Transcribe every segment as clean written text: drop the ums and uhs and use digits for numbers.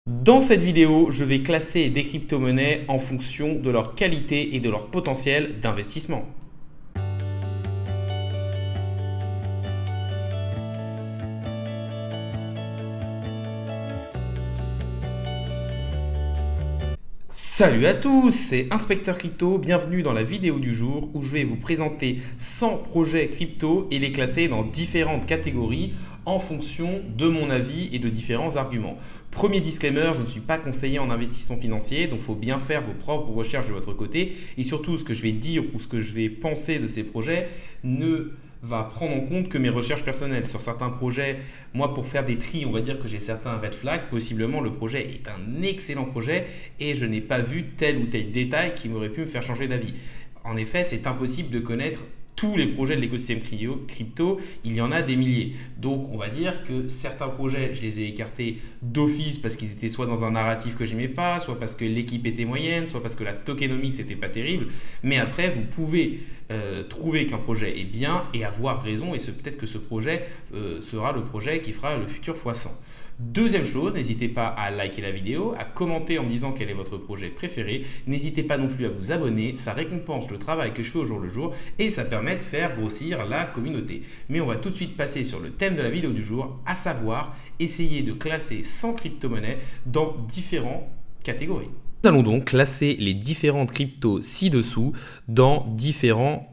Dans cette vidéo, je vais classer des crypto-monnaies en fonction de leur qualité et de leur potentiel d'investissement. Salut à tous, c'est Inspecteur Crypto, bienvenue dans la vidéo du jour où je vais vous présenter 100 projets crypto et les classer dans différentes catégories en fonction de mon avis et de différents arguments. Premier disclaimer, je ne suis pas conseiller en investissement financier, donc il faut bien faire vos propres recherches de votre côté et surtout ce que je vais dire ou ce que je vais penser de ces projets ne va prendre en compte que mes recherches personnelles. Sur certains projets, moi pour faire des tris, on va dire que j'ai certains red flags. Possiblement le projet est un excellent projet et je n'ai pas vu tel ou tel détail qui m'aurait pu me faire changer d'avis. En effet, c'est impossible de connaître tous les projets de l'écosystème crypto, il y en a des milliers. Donc on va dire que certains projets, je les ai écartés d'office parce qu'ils étaient soit dans un narratif que j'aimais pas, soit parce que l'équipe était moyenne, soit parce que la tokenomics n'était pas terrible. Mais après, vous pouvez trouver qu'un projet est bien et avoir raison, et peut-être que ce projet sera le projet qui fera le futur x100. Deuxième chose, n'hésitez pas à liker la vidéo, à commenter en me disant quel est votre projet préféré. N'hésitez pas non plus à vous abonner, ça récompense le travail que je fais au jour le jour et ça permet de faire grossir la communauté. Mais on va tout de suite passer sur le thème de la vidéo du jour, à savoir essayer de classer 100 crypto-monnaies dans différentes catégories. Nous allons donc classer les différentes cryptos ci-dessous dans différents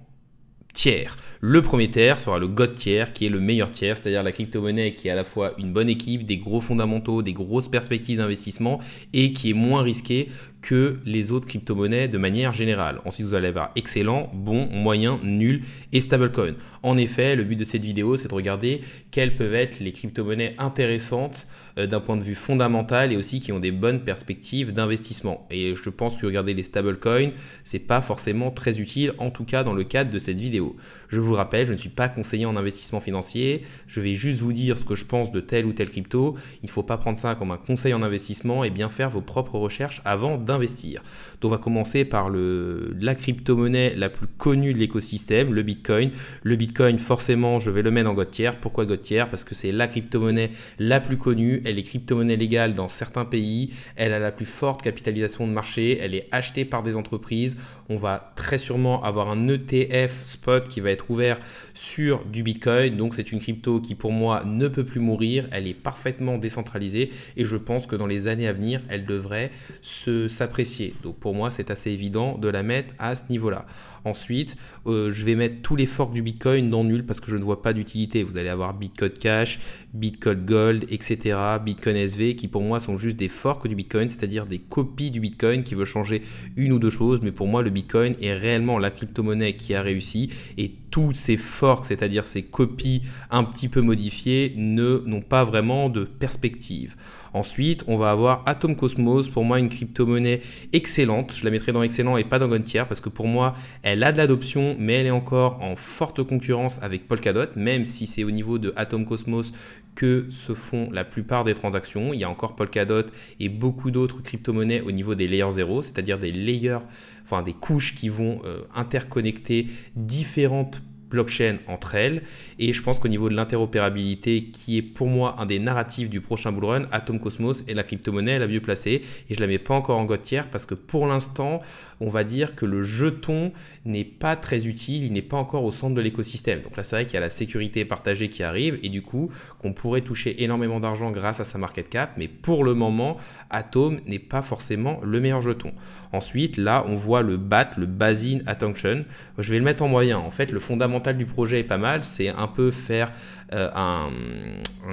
tiers. Le premier tiers sera le God tiers qui est le meilleur tiers, c'est-à-dire la crypto-monnaie qui est à la fois une bonne équipe, des gros fondamentaux, des grosses perspectives d'investissement et qui est moins risquée que les autres crypto-monnaies de manière générale. Ensuite, vous allez avoir excellent, bon, moyen, nul et stablecoin. En effet, le but de cette vidéo, c'est de regarder quelles peuvent être les crypto-monnaies intéressantes d'un point de vue fondamental et aussi qui ont des bonnes perspectives d'investissement. Et je pense que regarder les stablecoins, c'est pas forcément très utile, en tout cas dans le cadre de cette vidéo. Je vous rappelle, je ne suis pas conseiller en investissement financier, je vais juste vous dire ce que je pense de telle ou telle crypto. Il ne faut pas prendre ça comme un conseil en investissement et bien faire vos propres recherches avant d'investir. Donc on va commencer par la crypto-monnaie la plus connue de l'écosystème, le Bitcoin. Le Bitcoin, forcément, je vais le mettre en God tier. Pourquoi God tier? Parce que c'est la crypto-monnaie la plus connue, elle est crypto-monnaie légale dans certains pays, elle a la plus forte capitalisation de marché, elle est achetée par des entreprises. On va très sûrement avoir un ETF spot qui va être ouvert sur du Bitcoin. Donc c'est une crypto qui pour moi ne peut plus mourir, elle est parfaitement décentralisée et je pense que dans les années à venir, elle devrait s'apprécier. Donc pour moi, c'est assez évident de la mettre à ce niveau-là. Ensuite, je vais mettre tous les forks du Bitcoin dans nul parce que je ne vois pas d'utilité. Vous allez avoir Bitcoin Cash, Bitcoin Gold, etc. Bitcoin SV qui pour moi sont juste des forks du Bitcoin, c'est-à-dire des copies du Bitcoin qui veulent changer une ou deux choses. Mais pour moi, le Bitcoin est réellement la crypto-monnaie qui a réussi et tous ces forks, c'est-à-dire ces copies un petit peu modifiées, n'ont pas vraiment de perspective. Ensuite, on va avoir Atom Cosmos, pour moi une crypto-monnaie excellente. Je la mettrai dans excellent et pas dans God tier parce que pour moi, elle a de l'adoption, mais elle est encore en forte concurrence avec Polkadot, même si c'est au niveau de Atom Cosmos que se font la plupart des transactions. Il y a encore Polkadot et beaucoup d'autres crypto-monnaies au niveau des layers 0, c'est-à-dire des layers, enfin des couches qui vont interconnecter différentes blockchain entre elles, et je pense qu'au niveau de l'interopérabilité qui est pour moi un des narratifs du prochain bull run, Atom Cosmos est la crypto-monnaie la mieux placée et je la mets pas encore en God tier parce que pour l'instant on va dire que le jeton n'est pas très utile, il n'est pas encore au centre de l'écosystème. Donc là c'est vrai qu'il y a la sécurité partagée qui arrive et du coup qu'on pourrait toucher énormément d'argent grâce à sa market cap, mais pour le moment Atom n'est pas forcément le meilleur jeton. Ensuite là on voit le BAT, le Basin Attention, je vais le mettre en moyen. En fait le fondamental du projet est pas mal, c'est un peu faire un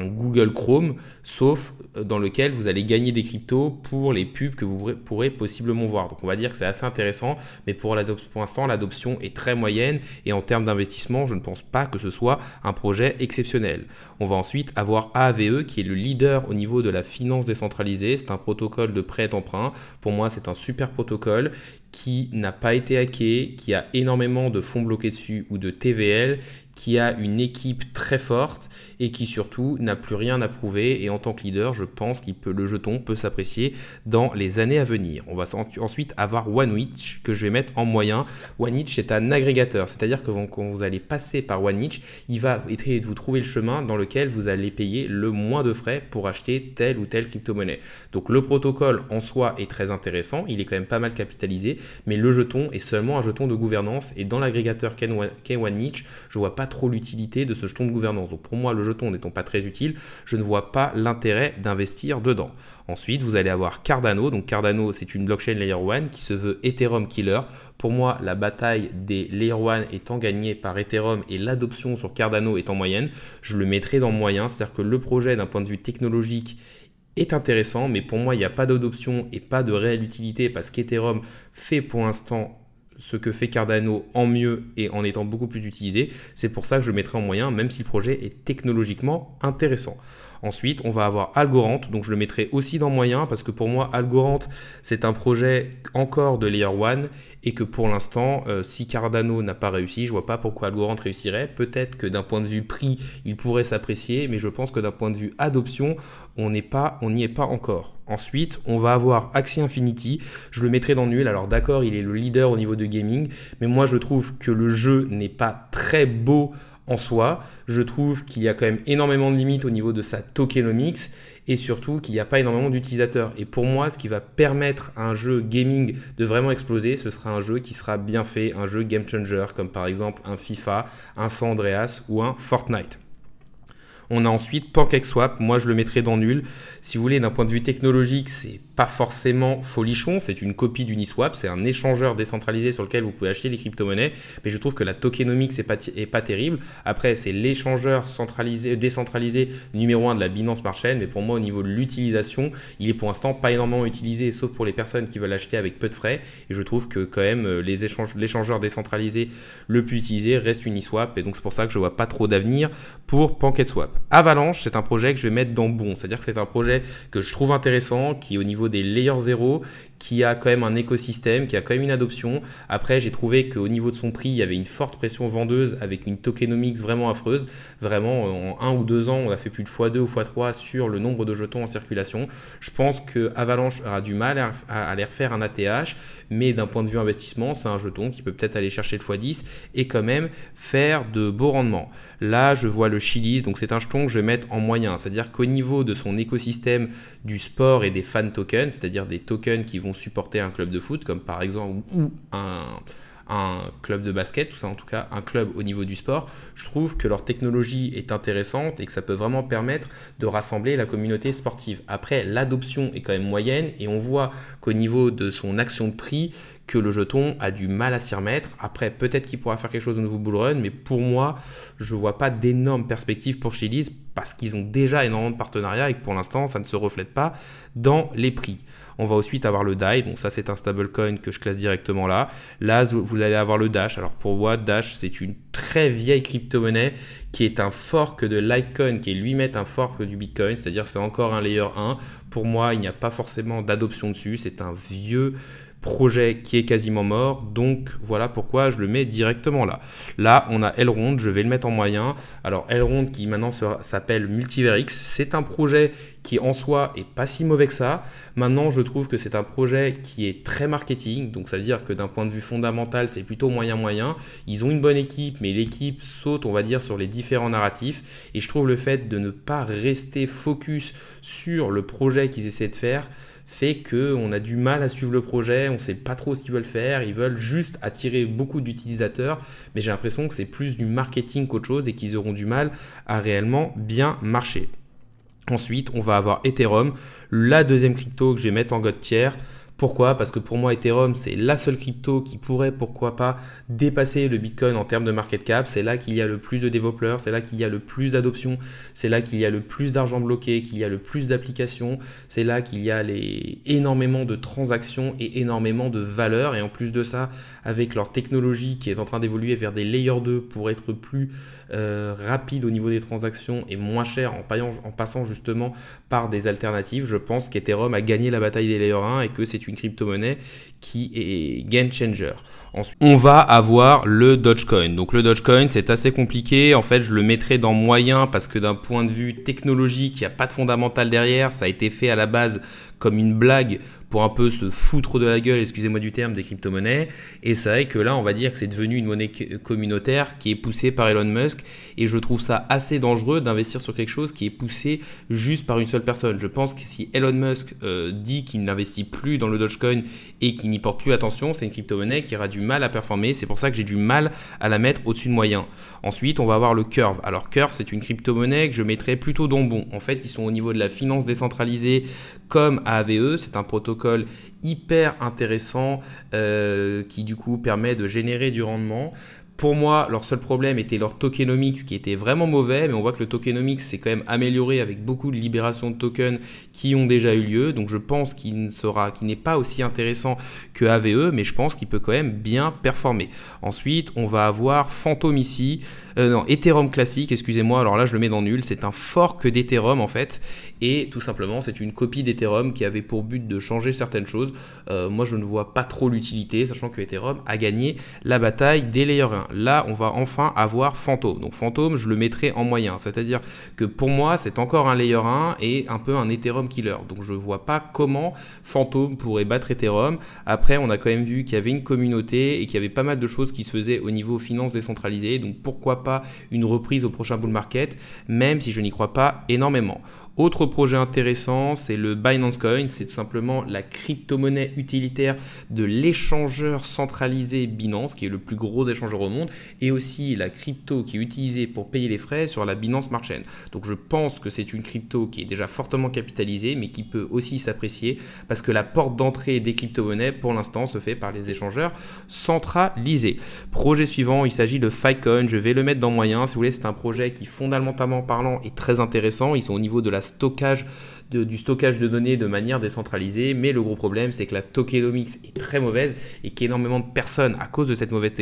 Google Chrome, sauf dans lequel vous allez gagner des cryptos pour les pubs que vous pourrez possiblement voir. Donc on va dire que c'est assez intéressant, mais pour l'instant l'adoption est très moyenne et en termes d'investissement, je ne pense pas que ce soit un projet exceptionnel. On va ensuite avoir AAVE qui est le leader au niveau de la finance décentralisée. C'est un protocole de prêt-emprunt. Pour moi, c'est un super protocole qui n'a pas été hacké, qui a énormément de fonds bloqués dessus ou de TVL, qui a une équipe très forte et qui surtout n'a plus rien à prouver. Et en tant que leader, je pense que le jeton peut s'apprécier dans les années à venir. On va ensuite avoir OneWitch que je vais mettre en moyen. OneWitch est un agrégateur, c'est-à-dire que quand vous allez passer par OneWitch, il va essayer de vous trouver le chemin dans lequel vous allez payer le moins de frais pour acheter telle ou telle crypto-monnaie. Donc le protocole en soi est très intéressant, il est quand même pas mal capitalisé, mais le jeton est seulement un jeton de gouvernance et dans l'agrégateur qu'est OneWitch, je ne vois pas trop l'utilité de ce jeton de gouvernance. Donc pour moi, le jeton n'étant pas très utile, je ne vois pas l'intérêt d'investir dedans. Ensuite, vous allez avoir Cardano. Donc Cardano, c'est une blockchain Layer 1 qui se veut Ethereum killer. Pour moi, la bataille des Layer 1 étant gagnée par Ethereum et l'adoption sur Cardano étant moyenne, je le mettrai dans moyen. C'est-à-dire que le projet d'un point de vue technologique est intéressant, mais pour moi, il n'y a pas d'adoption et pas de réelle utilité parce qu'Ethereum fait pour l'instant ce que fait Cardano en mieux et en étant beaucoup plus utilisé. C'est pour ça que je le mettrai en moyen, même si le projet est technologiquement intéressant. Ensuite, on va avoir Algorand, donc je le mettrai aussi dans moyen parce que pour moi, Algorand, c'est un projet encore de Layer 1 et que pour l'instant, si Cardano n'a pas réussi, je ne vois pas pourquoi Algorand réussirait. Peut-être que d'un point de vue prix, il pourrait s'apprécier, mais je pense que d'un point de vue adoption, on n'y est pas encore. Ensuite, on va avoir Axie Infinity, je le mettrai dans nul. Alors d'accord, il est le leader au niveau de gaming, mais moi je trouve que le jeu n'est pas très beau en soi. Je trouve qu'il y a quand même énormément de limites au niveau de sa tokenomics et surtout qu'il n'y a pas énormément d'utilisateurs. Et pour moi, ce qui va permettre à un jeu gaming de vraiment exploser, ce sera un jeu qui sera bien fait, un jeu game changer, comme par exemple un FIFA, un San Andreas ou un Fortnite. On a ensuite PancakeSwap, moi je le mettrai dans nul. Si vous voulez, d'un point de vue technologique, c'est pas forcément folichon, c'est une copie d'Uniswap, c'est un échangeur décentralisé sur lequel vous pouvez acheter les crypto-monnaies, mais je trouve que la tokenomics est pas terrible. Après, c'est l'échangeur décentralisé numéro 1 de la Binance Smart Chain, mais pour moi, au niveau de l'utilisation, il est pour l'instant pas énormément utilisé, sauf pour les personnes qui veulent acheter avec peu de frais. Et je trouve que quand même, l'échangeur décentralisé le plus utilisé reste Uniswap, et donc c'est pour ça que je vois pas trop d'avenir pour PancakeSwap. Avalanche, c'est un projet que je vais mettre dans bon, c'est-à-dire que c'est un projet que je trouve intéressant, qui au niveau des layers 0, qui a quand même un écosystème, qui a quand même une adoption. Après, j'ai trouvé qu'au niveau de son prix, il y avait une forte pression vendeuse avec une tokenomics vraiment affreuse. Vraiment, en 1 ou 2 ans, on a fait plus de x2 ou x3 sur le nombre de jetons en circulation. Je pense que Avalanche aura du mal à aller refaire un ATH, mais d'un point de vue investissement, c'est un jeton qui peut peut-être aller chercher le x10 et quand même faire de beaux rendements. Là, je vois le Chiliz, donc c'est un jeton que je vais mettre en moyen. C'est-à-dire qu'au niveau de son écosystème du sport et des fan tokens, c'est-à-dire des tokens qui vont supporter un club de foot, comme par exemple ou un club de basket, tout ça en tout cas, un club au niveau du sport, je trouve que leur technologie est intéressante et que ça peut vraiment permettre de rassembler la communauté sportive. Après, l'adoption est quand même moyenne et on voit qu'au niveau de son action de prix, que le jeton a du mal à s'y remettre. Après, peut-être qu'il pourra faire quelque chose au nouveau bull run, mais pour moi, je ne vois pas d'énormes perspectives pour Chiliz parce qu'ils ont déjà énormément de partenariats et que pour l'instant, ça ne se reflète pas dans les prix. On va ensuite avoir le DAI, donc ça c'est un stablecoin que je classe directement là. Là, vous allez avoir le Dash. Alors pour moi, Dash, c'est une très vieille crypto-monnaie qui est un fork de Litecoin, qui est lui-même un fork du Bitcoin, c'est-à-dire c'est encore un layer 1. Pour moi, il n'y a pas forcément d'adoption dessus, c'est un vieux projet qui est quasiment mort, donc voilà pourquoi je le mets directement là. Là, on a Elrond, je vais le mettre en moyen. Alors Elrond qui maintenant s'appelle Multiverix, c'est un projet qui en soi est pas si mauvais que ça. Maintenant, je trouve que c'est un projet qui est très marketing, donc ça veut dire que d'un point de vue fondamental, c'est plutôt moyen-moyen. Ils ont une bonne équipe, mais l'équipe saute, on va dire, sur les différents narratifs. Et je trouve le fait de ne pas rester focus sur le projet qu'ils essaient de faire fait qu'on a du mal à suivre le projet, on ne sait pas trop ce qu'ils veulent faire, ils veulent juste attirer beaucoup d'utilisateurs, mais j'ai l'impression que c'est plus du marketing qu'autre chose et qu'ils auront du mal à réellement bien marcher. Ensuite, on va avoir Ethereum, la deuxième crypto que je vais mettre en God tier. Pourquoi ? Parce que pour moi, Ethereum, c'est la seule crypto qui pourrait, pourquoi pas, dépasser le Bitcoin en termes de market cap. C'est là qu'il y a le plus de développeurs, c'est là qu'il y a le plus d'adoption, c'est là qu'il y a le plus d'argent bloqué, qu'il y a le plus d'applications, c'est là qu'il y a énormément de transactions et énormément de valeur. Et en plus de ça, avec leur technologie qui est en train d'évoluer vers des layers 2 pour être plus rapide au niveau des transactions et moins cher en passant justement par des alternatives, je pense qu'Ethereum a gagné la bataille des layers 1 et que c'est une crypto-monnaie qui est game changer. Ensuite, on va avoir le Dogecoin. Donc le Dogecoin, c'est assez compliqué. En fait, je le mettrai dans moyen parce que d'un point de vue technologique, il n'y a pas de fondamental derrière. Ça a été fait à la base comme une blague pour un peu se foutre de la gueule, excusez-moi du terme, des crypto-monnaies. Et c'est vrai que là, on va dire que c'est devenu une monnaie communautaire qui est poussée par Elon Musk. Et je trouve ça assez dangereux d'investir sur quelque chose qui est poussé juste par une seule personne. Je pense que si Elon Musk dit qu'il n'investit plus dans le Dogecoin et qu'il n'y porte plus attention, c'est une crypto-monnaie qui aura du mal à performer. C'est pour ça que j'ai du mal à la mettre au-dessus de moyen. Ensuite, on va avoir le Curve. Alors Curve, c'est une crypto-monnaie que je mettrais plutôt dans bon. En fait, ils sont au niveau de la finance décentralisée comme AAVE. C'est un protocole hyper intéressant qui du coup permet de générer du rendement. Pour moi, leur seul problème était leur tokenomics qui était vraiment mauvais, mais on voit que le tokenomics s'est quand même amélioré avec beaucoup de libération de tokens qui ont déjà eu lieu. Donc je pense qu'il n'est pas aussi intéressant que AVE, mais je pense qu'il peut quand même bien performer. Ensuite, on va avoir Phantom ici. Ethereum classique, excusez-moi, alors là je le mets dans nul, c'est un fork d'Ethereum en fait, et tout simplement c'est une copie d'Ethereum qui avait pour but de changer certaines choses. Moi je ne vois pas trop l'utilité, sachant que Ethereum a gagné la bataille des Layer 1. Là on va enfin avoir Phantom, donc Phantom je le mettrai en moyen, c'est-à-dire que pour moi c'est encore un Layer 1 et un peu un Ethereum killer, donc je ne vois pas comment Phantom pourrait battre Ethereum. Après on a quand même vu qu'il y avait une communauté et qu'il y avait pas mal de choses qui se faisaient au niveau finance décentralisée, donc pourquoi pas une reprise au prochain bull market, même si je n'y crois pas énormément. Autre projet intéressant, c'est le Binance Coin. C'est tout simplement la crypto-monnaie utilitaire de l'échangeur centralisé Binance, qui est le plus gros échangeur au monde, et aussi la crypto qui est utilisée pour payer les frais sur la Binance Smart Chain. Donc je pense que c'est une crypto qui est déjà fortement capitalisée, mais qui peut aussi s'apprécier parce que la porte d'entrée des crypto-monnaies, pour l'instant, se fait par les échangeurs centralisés. Projet suivant, il s'agit de Filecoin. Je vais le mettre dans moyen. Si vous voulez, c'est un projet qui, fondamentalement parlant, est très intéressant. Ils sont au niveau de la du stockage de données de manière décentralisée, mais le gros problème c'est que la tokenomics est très mauvaise et qu'énormément de personnes à cause de cette mauvaise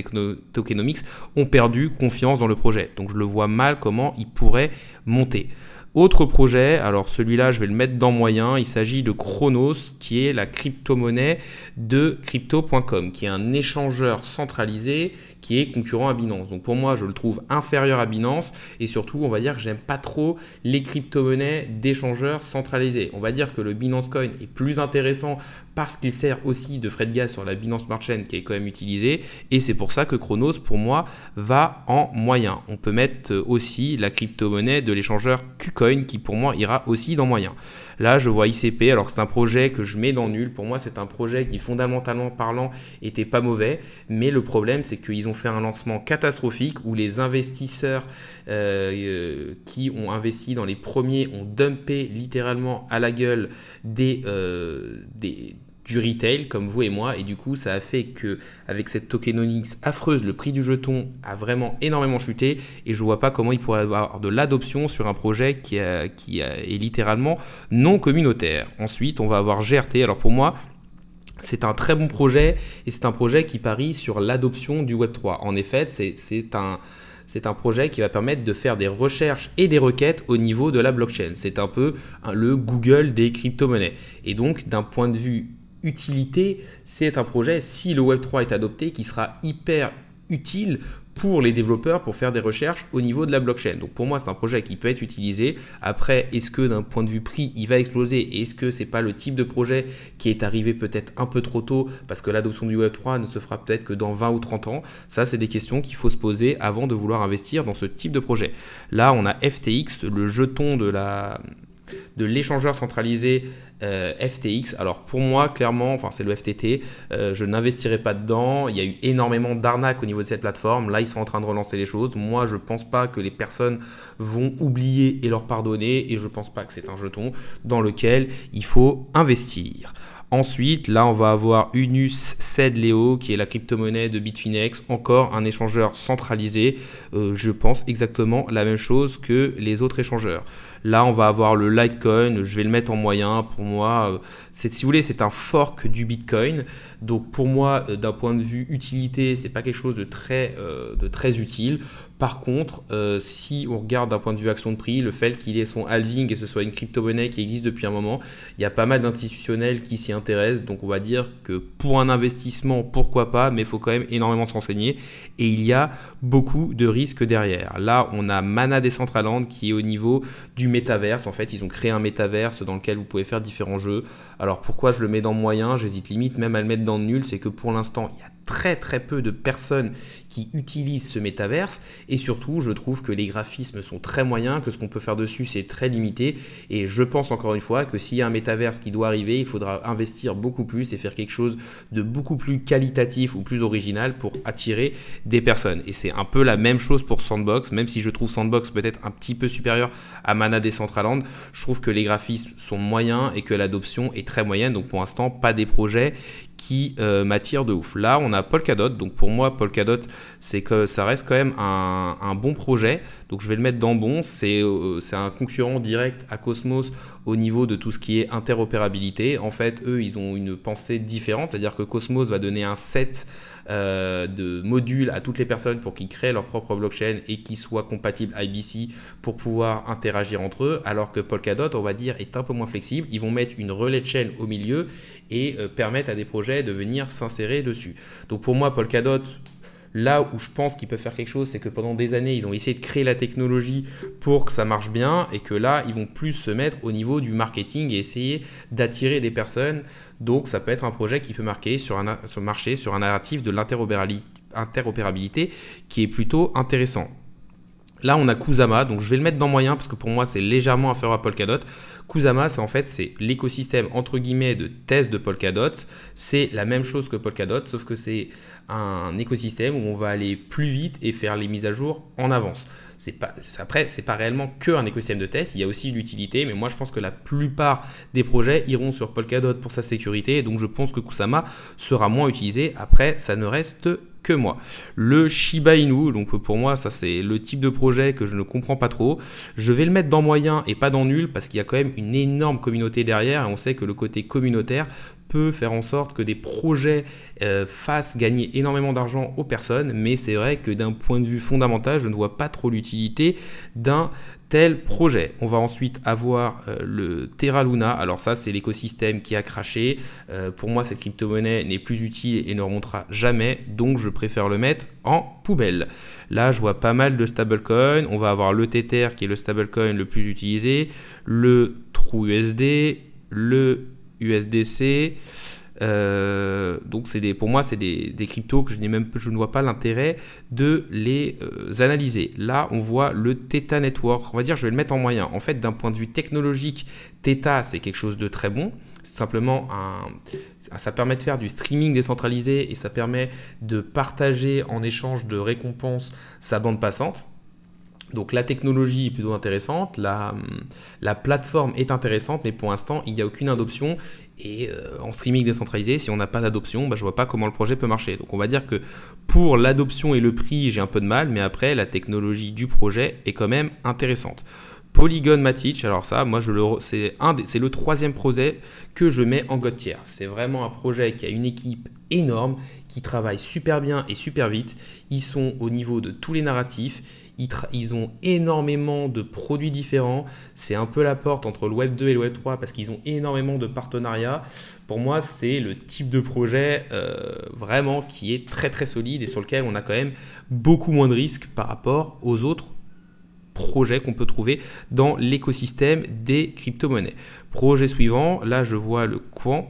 tokenomics ont perdu confiance dans le projet. Donc je le vois mal comment il pourrait monter. Autre projet, alors celui-là je vais le mettre dans moyen, il s'agit de Chronos qui est la crypto-monnaie de Crypto.com qui est un échangeur centralisé qui est concurrent à Binance. Donc pour moi je le trouve inférieur à Binance et surtout on va dire que j'aime pas trop les crypto-monnaies d'échangeurs centralisés. On va dire que le Binance Coin est plus intéressant parce qu'il sert aussi de frais de gaz sur la Binance Smart Chain qui est quand même utilisée et c'est pour ça que Chronos pour moi va en moyen. On peut mettre aussi la crypto-monnaie de l'échangeur KuCoin qui pour moi ira aussi dans moyen. Là je vois ICP, alors c'est un projet que je mets dans nul. Pour moi c'est un projet qui fondamentalement parlant était pas mauvais, mais le problème c'est qu'ils ont fait un lancement catastrophique où les investisseurs qui ont investi dans les premiers ont dumpé littéralement à la gueule du retail comme vous et moi, et du coup ça a fait que avec cette tokenomics affreuse, le prix du jeton a vraiment énormément chuté et je vois pas comment il pourrait avoir de l'adoption sur un projet qui est littéralement non communautaire. Ensuite on va avoir GRT. Alors pour moi c'est un très bon projet et c'est un projet qui parie sur l'adoption du Web3. En effet, c'est un projet qui va permettre de faire des recherches et des requêtes au niveau de la blockchain. C'est un peu le Google des crypto-monnaies. Et donc, d'un point de vue utilité, c'est un projet, si le Web3 est adopté, qui sera hyper utile pour les développeurs pour faire des recherches au niveau de la blockchain. Donc pour moi, c'est un projet qui peut être utilisé. Après, est-ce que d'un point de vue prix, il va exploser et est-ce que c'est pas le type de projet qui est arrivé peut-être un peu trop tôt parce que l'adoption du Web3 ne se fera peut-être que dans 20 ou 30 ans? Ça, c'est des questions qu'il faut se poser avant de vouloir investir dans ce type de projet. Là, on a FTX, le jeton de l'échangeur centralisé FTX. Alors pour moi clairement, enfin c'est le FTT, je n'investirai pas dedans. Il y a eu énormément d'arnaques au niveau de cette plateforme. Là ils sont en train de relancer les choses. Moi je pense pas que les personnes vont oublier et leur pardonner et je pense pas que c'est un jeton dans lequel il faut investir. Ensuite, là, on va avoir Unus Leo qui est la crypto-monnaie de Bitfinex, encore un échangeur centralisé. Je pense exactement la même chose que les autres échangeurs. Là, on va avoir le Litecoin. Je vais le mettre en moyen. Pour moi, si vous voulez, c'est un fork du Bitcoin. Donc pour moi, d'un point de vue utilité, c'est pas quelque chose de très utile. Par contre, si on regarde d'un point de vue action de prix, le fait qu'il ait son halving et que ce soit une crypto-monnaie qui existe depuis un moment, il y a pas mal d'institutionnels qui s'y intéressent. Donc on va dire que pour un investissement, pourquoi pas, mais il faut quand même énormément se renseigner. Et il y a beaucoup de risques derrière. Là, on a Mana Decentraland qui est au niveau du métaverse. En fait, ils ont créé un métaverse dans lequel vous pouvez faire différents jeux. Alors pourquoi je le mets dans moyen? J'hésite limite même à le mettre dans nul. C'est que pour l'instant, il y a très peu de personnes qui utilisent ce métaverse et surtout je trouve que les graphismes sont très moyens, que ce qu'on peut faire dessus c'est très limité et je pense encore une fois que s'il y a un métaverse qui doit arriver, il faudra investir beaucoup plus et faire quelque chose de beaucoup plus qualitatif ou plus original pour attirer des personnes. Et c'est un peu la même chose pour Sandbox, même si je trouve Sandbox peut-être un petit peu supérieur à Mana Decentraland, je trouve que les graphismes sont moyens et que l'adoption est très moyenne, donc pour l'instant pas des projets qui m'attire de ouf. Là, on a Polkadot. Donc pour moi, Polkadot, c'est que ça reste quand même un bon projet. Donc je vais le mettre dans bon. C'est un concurrent direct à Cosmos au niveau de tout ce qui est interopérabilité. En fait, eux, ils ont une pensée différente. C'est-à-dire que Cosmos va donner un set de modules à toutes les personnes pour qu'ils créent leur propre blockchain et qu'ils soient compatibles IBC pour pouvoir interagir entre eux, alors que Polkadot, on va dire, est un peu moins flexible. Ils vont mettre une relais de chaîne au milieu et permettre à des projets de venir s'insérer dessus. Donc pour moi, Polkadot, là où je pense qu'ils peuvent faire quelque chose, c'est que pendant des années, ils ont essayé de créer la technologie pour que ça marche bien et que là, ils vont plus se mettre au niveau du marketing et essayer d'attirer des personnes. Donc, ça peut être un projet qui peut marquer sur un narratif de l'interopérabilité qui est plutôt intéressant. Là, on a Kusama, donc je vais le mettre dans moyen parce que pour moi, c'est légèrement inférieur à Polkadot. Kusama, c'est l'écosystème entre guillemets de test de Polkadot. C'est la même chose que Polkadot, sauf que c'est un écosystème où on va aller plus vite et faire les mises à jour en avance. Après, c'est pas réellement qu'un écosystème de test, il y a aussi l'utilité, mais moi je pense que la plupart des projets iront sur Polkadot pour sa sécurité, donc je pense que Kusama sera moins utilisé. Après, ça ne reste que moi. Le Shiba Inu, donc pour moi, ça c'est le type de projet que je ne comprends pas trop. Je vais le mettre dans moyen et pas dans nul parce qu'il y a quand même une énorme communauté derrière et on sait que le côté communautaire peut faire en sorte que des projets fassent gagner énormément d'argent aux personnes, mais c'est vrai que d'un point de vue fondamental, je ne vois pas trop l'utilité d'un tel projet. On va ensuite avoir le Terra Luna. Alors ça, c'est l'écosystème qui a craché. Pour moi, cette crypto-monnaie n'est plus utile et ne remontera jamais, donc je préfère le mettre en poubelle. Là, je vois pas mal de stablecoins. On va avoir le Tether qui est le stablecoin le plus utilisé, le TrueUSD, le USDC. Donc pour moi c'est des cryptos que je ne vois pas l'intérêt de les analyser. Là on voit le Theta Network, on va dire je vais le mettre en moyen. En fait d'un point de vue technologique, Theta c'est quelque chose de très bon. C'est simplement ça permet de faire du streaming décentralisé et ça permet de partager en échange de récompenses sa bande passante. Donc la technologie est plutôt intéressante, la plateforme est intéressante, mais pour l'instant, il n'y a aucune adoption. Et en streaming décentralisé, si on n'a pas d'adoption, je ne vois pas comment le projet peut marcher. Donc on va dire que pour l'adoption et le prix, j'ai un peu de mal, mais après, la technologie du projet est quand même intéressante. Polygon Matic, alors ça, moi c'est le troisième projet que je mets en God tier. C'est vraiment un projet qui a une équipe énorme, qui travaille super bien et super vite. Ils sont au niveau de tous les narratifs. Ils ont énormément de produits différents. C'est un peu la porte entre le Web 2 et le Web 3 parce qu'ils ont énormément de partenariats. Pour moi, c'est le type de projet vraiment qui est très très solide et sur lequel on a quand même beaucoup moins de risques par rapport aux autres projets qu'on peut trouver dans l'écosystème des crypto-monnaies. Projet suivant, là je vois le Quant.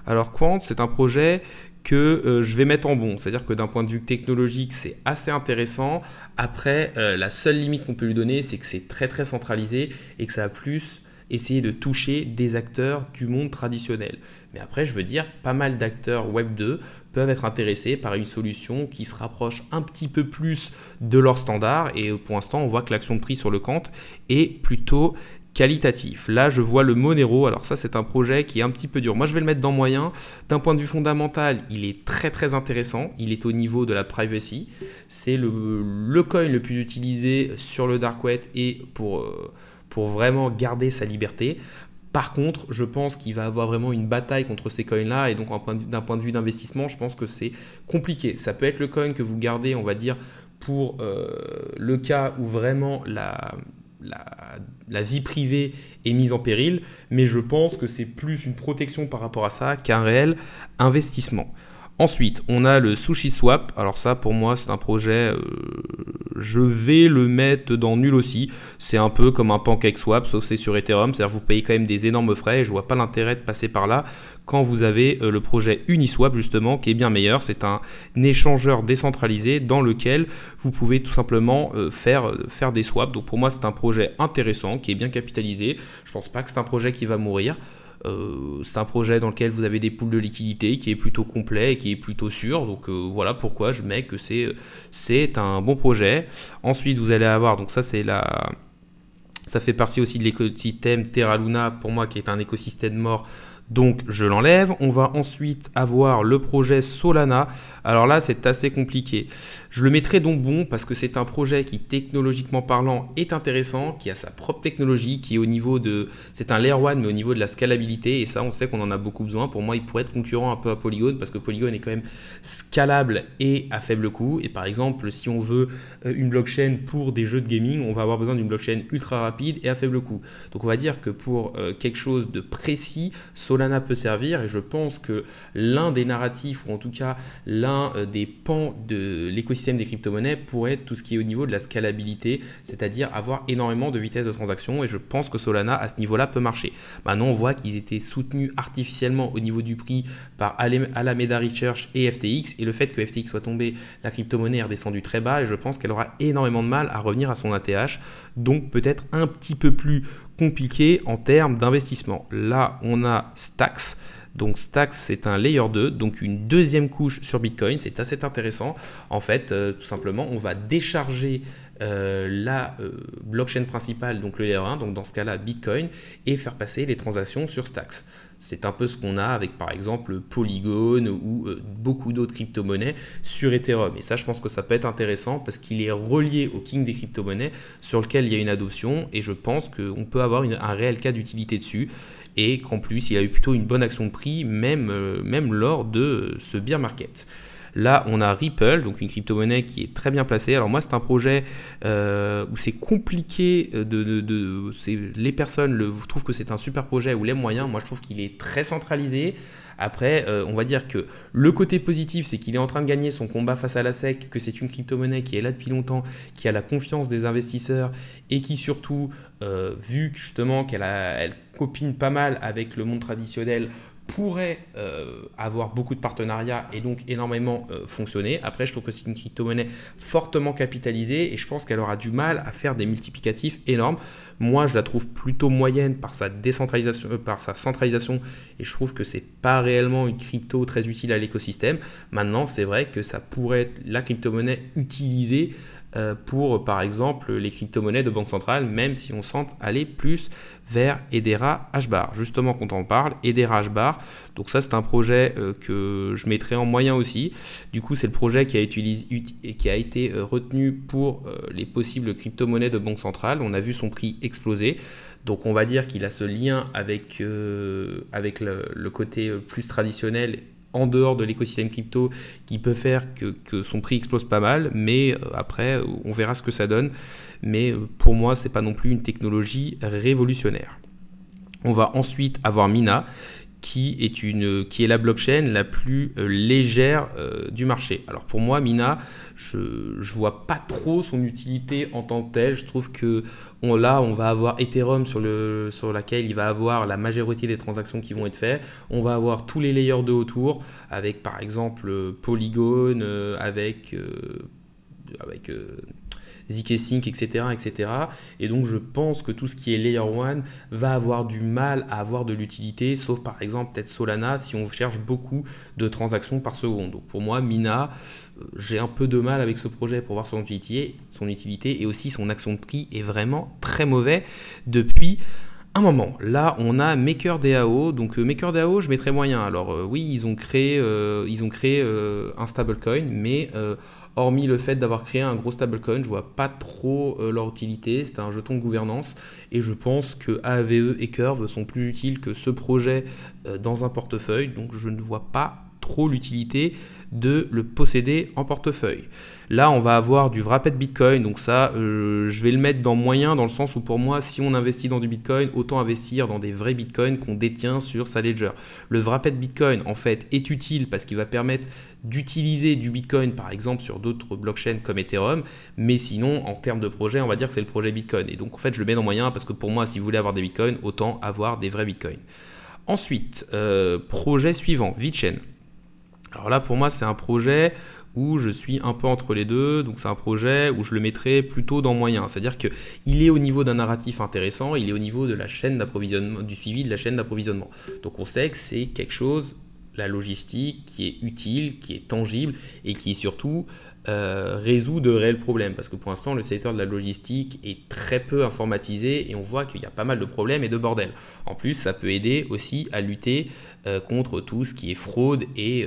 Alors Quant, c'est un projet que je vais mettre en bon. C'est-à-dire que d'un point de vue technologique, c'est assez intéressant. Après, la seule limite qu'on peut lui donner, c'est que c'est très très centralisé et que ça va plus essayer de toucher des acteurs du monde traditionnel. Mais après, je veux dire, pas mal d'acteurs Web 2 peuvent être intéressés par une solution qui se rapproche un petit peu plus de leur standard. Et pour l'instant, on voit que l'action de prix sur le Quant est plutôt qualitatif. Là, je vois le Monero. Alors ça, c'est un projet qui est un petit peu dur. Moi, je vais le mettre dans moyen. D'un point de vue fondamental, il est très très intéressant. Il est au niveau de la privacy. C'est le coin le plus utilisé sur le dark web et pour pour vraiment garder sa liberté. Par contre, je pense qu'il va avoir vraiment une bataille contre ces coins-là et donc d'un point de vue d'investissement, je pense que c'est compliqué. Ça peut être le coin que vous gardez, on va dire, pour le cas où vraiment la vie privée est mise en péril, mais je pense que c'est plus une protection par rapport à ça qu'un réel investissement. Ensuite, on a le Sushi Swap. Alors ça, pour moi, c'est un projet, je vais le mettre dans nul aussi. C'est un peu comme un Pancake Swap, sauf c'est sur Ethereum. C'est-à-dire que vous payez quand même des énormes frais et je ne vois pas l'intérêt de passer par là quand vous avez le projet Uniswap, justement, qui est bien meilleur. C'est un échangeur décentralisé dans lequel vous pouvez tout simplement faire des swaps. Donc pour moi, c'est un projet intéressant, qui est bien capitalisé. Je ne pense pas que c'est un projet qui va mourir. C'est un projet dans lequel vous avez des pools de liquidité qui est plutôt complet et qui est plutôt sûr. Donc voilà pourquoi je mets que c'est un bon projet. Ensuite, vous allez avoir, donc ça fait partie aussi de l'écosystème Terra Luna, pour moi qui est un écosystème mort. Donc je l'enlève. On va ensuite avoir le projet Solana. Alors là, c'est assez compliqué. Je le mettrai donc bon parce que c'est un projet qui, technologiquement parlant, est intéressant, qui a sa propre technologie, qui est au niveau de... C'est un Layer 1, mais au niveau de la scalabilité. Et ça, on sait qu'on en a beaucoup besoin. Pour moi, il pourrait être concurrent un peu à Polygon parce que Polygon est quand même scalable et à faible coût. Et par exemple, si on veut une blockchain pour des jeux de gaming, on va avoir besoin d'une blockchain ultra rapide et à faible coût. Donc on va dire que pour quelque chose de précis, Solana peut servir et je pense que l'un des narratifs ou en tout cas l'un des pans de l'écosystème des crypto-monnaies pourrait être tout ce qui est au niveau de la scalabilité, c'est-à-dire avoir énormément de vitesse de transaction et je pense que Solana à ce niveau-là peut marcher. Maintenant on voit qu'ils étaient soutenus artificiellement au niveau du prix par Alameda Research et FTX et le fait que FTX soit tombé, la crypto-monnaie est redescendue très bas et je pense qu'elle aura énormément de mal à revenir à son ATH, donc peut-être un petit peu plus compliqué en termes d'investissement. Là, on a Stacks. Donc Stacks, c'est un layer 2, donc une deuxième couche sur Bitcoin. C'est assez intéressant. En fait, tout simplement, on va décharger la blockchain principale, donc le layer 1, donc dans ce cas-là Bitcoin, et faire passer les transactions sur Stacks. C'est un peu ce qu'on a avec par exemple Polygon ou beaucoup d'autres crypto-monnaies sur Ethereum. Et ça, je pense que ça peut être intéressant parce qu'il est relié au king des crypto-monnaies sur lequel il y a une adoption et je pense qu'on peut avoir un réel cas d'utilité dessus et qu'en plus, il a eu plutôt une bonne action de prix même lors de ce bear market. Là, on a Ripple, donc une crypto-monnaie qui est très bien placée. Alors moi, c'est un projet où c'est compliqué les personnes trouvent que c'est un super projet ou les moyens. Moi, je trouve qu'il est très centralisé. Après, on va dire que le côté positif, c'est qu'il est en train de gagner son combat face à la SEC, que c'est une crypto-monnaie qui est là depuis longtemps, qui a la confiance des investisseurs et qui surtout, vu justement qu'elle copine pas mal avec le monde traditionnel, pourrait avoir beaucoup de partenariats et donc énormément fonctionner. Après, je trouve que c'est une crypto-monnaie fortement capitalisée et je pense qu'elle aura du mal à faire des multiplicatifs énormes. Moi, je la trouve plutôt moyenne par sa décentralisation, par sa centralisation et je trouve que c'est pas réellement une crypto très utile à l'écosystème. Maintenant, c'est vrai que ça pourrait être la crypto-monnaie utilisée pour par exemple les crypto-monnaies de banque centrale, même si on sent aller plus vers Hedera HBAR. Justement, quand on parle, Hedera HBAR, donc ça c'est un projet que je mettrai en moyen aussi. Du coup, c'est le projet qui a été retenu pour les possibles crypto-monnaies de banque centrale. On a vu son prix exploser. Donc on va dire qu'il a ce lien avec le côté plus traditionnel en dehors de l'écosystème crypto qui peut faire que son prix explose pas mal, mais après on verra ce que ça donne, mais pour moi c'est pas non plus une technologie révolutionnaire. On va ensuite avoir Mina qui est la blockchain la plus légère du marché. Alors pour moi, Mina, je vois pas trop son utilité en tant que telle. Je trouve que on va avoir Ethereum sur laquelle il va avoir la majorité des transactions qui vont être faites. On va avoir tous les layers de autour, avec par exemple Polygon, avec zkSync, etc., etc. Et donc, je pense que tout ce qui est Layer 1 va avoir du mal à avoir de l'utilité, sauf par exemple peut-être Solana si on cherche beaucoup de transactions par seconde. Donc, pour moi, Mina, j'ai un peu de mal avec ce projet pour voir son utilité et aussi son action de prix est vraiment très mauvais depuis Un moment, là on a MakerDAO, donc MakerDAO je mettrais moyen. Alors oui, ils ont créé un stablecoin, mais hormis le fait d'avoir créé un gros stablecoin, je vois pas trop leur utilité. C'est un jeton de gouvernance et je pense que AAVE et Curve sont plus utiles que ce projet dans un portefeuille, donc je ne vois pas trop l'utilité de le posséder en portefeuille. Là, on va avoir du wrapped Bitcoin, donc ça, je vais le mettre dans moyen dans le sens où pour moi, si on investit dans du Bitcoin, autant investir dans des vrais Bitcoins qu'on détient sur sa ledger. Le wrapped Bitcoin, en fait, est utile parce qu'il va permettre d'utiliser du Bitcoin, par exemple, sur d'autres blockchains comme Ethereum, mais sinon, en termes de projet, on va dire que c'est le projet Bitcoin. Et donc, en fait, je le mets dans moyen parce que pour moi, si vous voulez avoir des Bitcoins, autant avoir des vrais Bitcoins. Ensuite, projet suivant, VeChain. Alors là, pour moi, c'est un projet où je suis un peu entre les deux. Donc, c'est un projet où je le mettrais plutôt dans moyen. C'est-à-dire qu'il est au niveau d'un narratif intéressant, il est au niveau de la chaîne d'approvisionnement, du suivi de la chaîne d'approvisionnement. Donc, on sait que c'est quelque chose, la logistique, qui est utile, qui est tangible et qui surtout résout de réels problèmes. Parce que pour l'instant, le secteur de la logistique est très peu informatisé et on voit qu'il y a pas mal de problèmes et de bordel. En plus, ça peut aider aussi à lutter contre tout ce qui est fraude et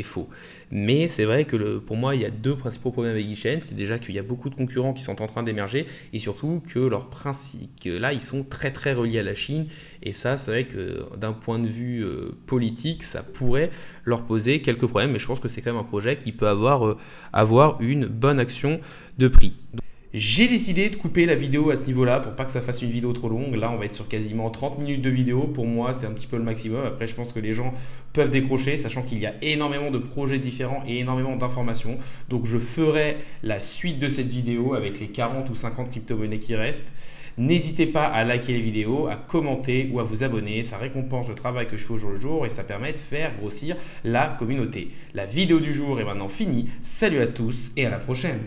faux. Mais c'est vrai que pour moi, il y a deux principaux problèmes avec VeChain. C'est déjà qu'il y a beaucoup de concurrents qui sont en train d'émerger et surtout que leurs principes, là, ils sont très très reliés à la Chine. Et ça, c'est vrai que d'un point de vue politique, ça pourrait leur poser quelques problèmes. Mais je pense que c'est quand même un projet qui peut avoir une bonne action de prix. J'ai décidé de couper la vidéo à ce niveau-là pour pas que ça fasse une vidéo trop longue. Là, on va être sur quasiment 30 minutes de vidéo. Pour moi, c'est un petit peu le maximum. Après, je pense que les gens peuvent décrocher, sachant qu'il y a énormément de projets différents et énormément d'informations. Donc, je ferai la suite de cette vidéo avec les 40 ou 50 crypto-monnaies qui restent. N'hésitez pas à liker les vidéos, à commenter ou à vous abonner. Ça récompense le travail que je fais au jour le jour et ça permet de faire grossir la communauté. La vidéo du jour est maintenant finie. Salut à tous et à la prochaine.